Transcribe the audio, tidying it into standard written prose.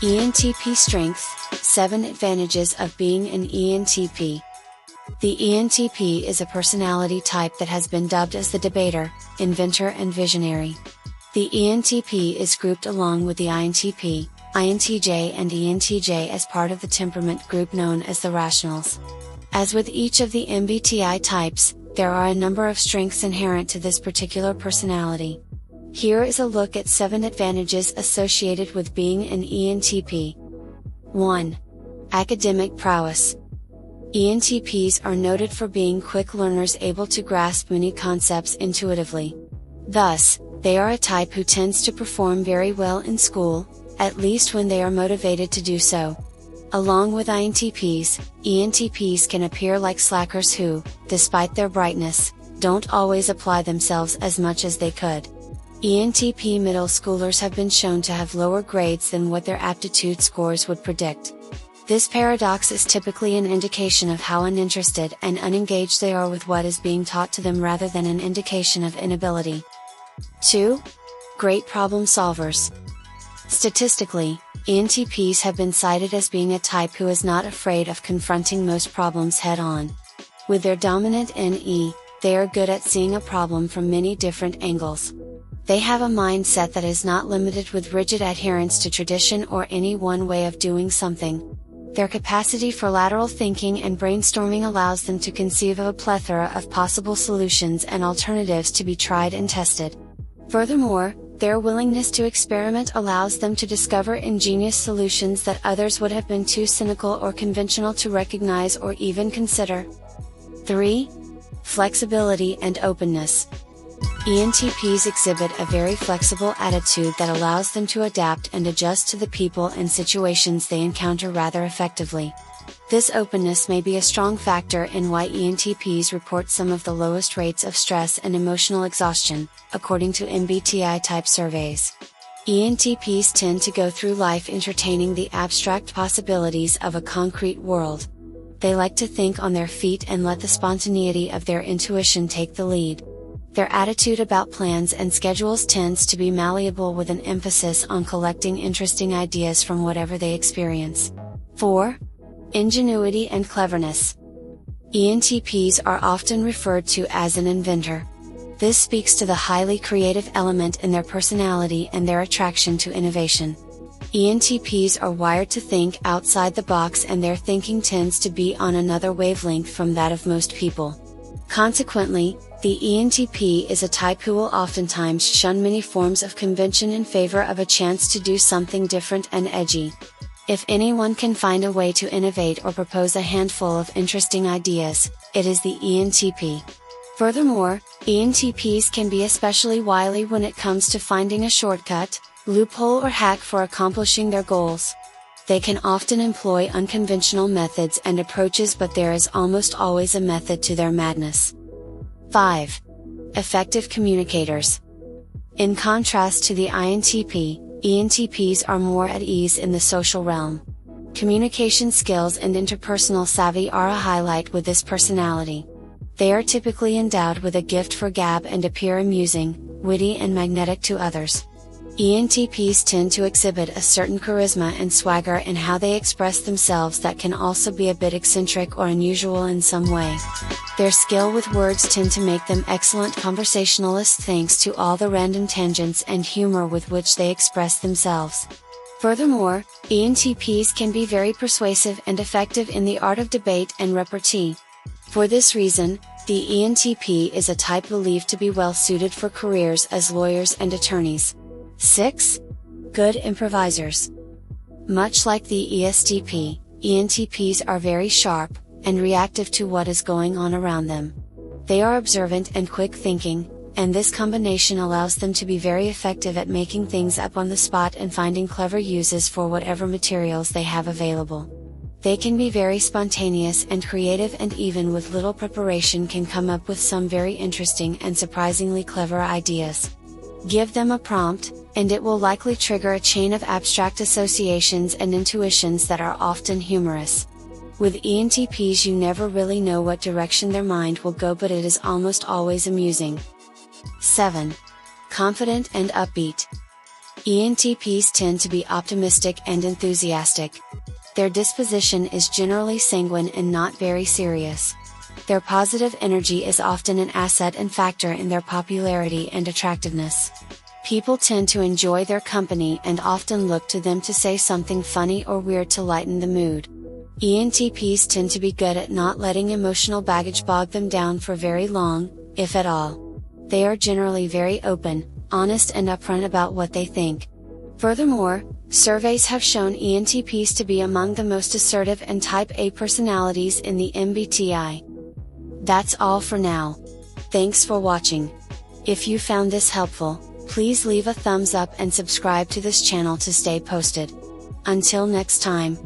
ENTP strengths, 7 advantages of being an ENTP. The ENTP is a personality type that has been dubbed as the debater, inventor and visionary. The ENTP is grouped along with the INTP, INTJ and ENTJ as part of the temperament group known as the rationals. As with each of the MBTI types, there are a number of strengths inherent to this particular personality. Here is a look at 7 advantages associated with being an ENTP. 1. Academic prowess. ENTPs are noted for being quick learners able to grasp many concepts intuitively. Thus, they are a type who tends to perform very well in school, at least when they are motivated to do so. Along with INTPs, ENTPs can appear like slackers who, despite their brightness, don't always apply themselves as much as they could. ENTP middle schoolers have been shown to have lower grades than what their aptitude scores would predict. This paradox is typically an indication of how uninterested and unengaged they are with what is being taught to them rather than an indication of inability. 2. Great problem solvers. Statistically, ENTPs have been cited as being a type who is not afraid of confronting most problems head-on. With their dominant NE, they are good at seeing a problem from many different angles. They have a mindset that is not limited with rigid adherence to tradition or any one way of doing something. Their capacity for lateral thinking and brainstorming allows them to conceive of a plethora of possible solutions and alternatives to be tried and tested. Furthermore, their willingness to experiment allows them to discover ingenious solutions that others would have been too cynical or conventional to recognize or even consider. 3. Flexibility and openness. ENTPs exhibit a very flexible attitude that allows them to adapt and adjust to the people and situations they encounter rather effectively. This openness may be a strong factor in why ENTPs report some of the lowest rates of stress and emotional exhaustion, according to MBTI type surveys. ENTPs tend to go through life entertaining the abstract possibilities of a concrete world. They like to think on their feet and let the spontaneity of their intuition take the lead. Their attitude about plans and schedules tends to be malleable with an emphasis on collecting interesting ideas from whatever they experience. 4. Ingenuity and cleverness. ENTPs are often referred to as an inventor. This speaks to the highly creative element in their personality and their attraction to innovation. ENTPs are wired to think outside the box and their thinking tends to be on another wavelength from that of most people. Consequently, the ENTP is a type who will oftentimes shun many forms of convention in favor of a chance to do something different and edgy. If anyone can find a way to innovate or propose a handful of interesting ideas, it is the ENTP. Furthermore, ENTPs can be especially wily when it comes to finding a shortcut, loophole or hack for accomplishing their goals. They can often employ unconventional methods and approaches, but there is almost always a method to their madness. 5. Effective communicators. In contrast to the INTP, ENTPs are more at ease in the social realm. Communication skills and interpersonal savvy are a highlight with this personality. They are typically endowed with a gift for gab and appear amusing, witty and magnetic to others. ENTPs tend to exhibit a certain charisma and swagger in how they express themselves that can also be a bit eccentric or unusual in some way. Their skill with words tend to make them excellent conversationalists thanks to all the random tangents and humor with which they express themselves. Furthermore, ENTPs can be very persuasive and effective in the art of debate and repartee. For this reason, the ENTP is a type believed to be well suited for careers as lawyers and attorneys. 6. Good improvisers. Much like the ESTP, ENTPs are very sharp, and reactive to what is going on around them. They are observant and quick thinking, and this combination allows them to be very effective at making things up on the spot and finding clever uses for whatever materials they have available. They can be very spontaneous and creative, and even with little preparation can come up with some very interesting and surprisingly clever ideas. Give them a prompt, and it will likely trigger a chain of abstract associations and intuitions that are often humorous. With ENTPs you never really know what direction their mind will go, but it is almost always amusing. 7. Confident and upbeat. ENTPs tend to be optimistic and enthusiastic. Their disposition is generally sanguine and not very serious. Their positive energy is often an asset and factor in their popularity and attractiveness. People tend to enjoy their company and often look to them to say something funny or weird to lighten the mood. ENTPs tend to be good at not letting emotional baggage bog them down for very long, if at all. They are generally very open, honest and upfront about what they think. Furthermore, surveys have shown ENTPs to be among the most assertive and Type A personalities in the MBTI. That's all for now. Thanks for watching. If you found this helpful, please leave a thumbs up and subscribe to this channel to stay posted. Until next time.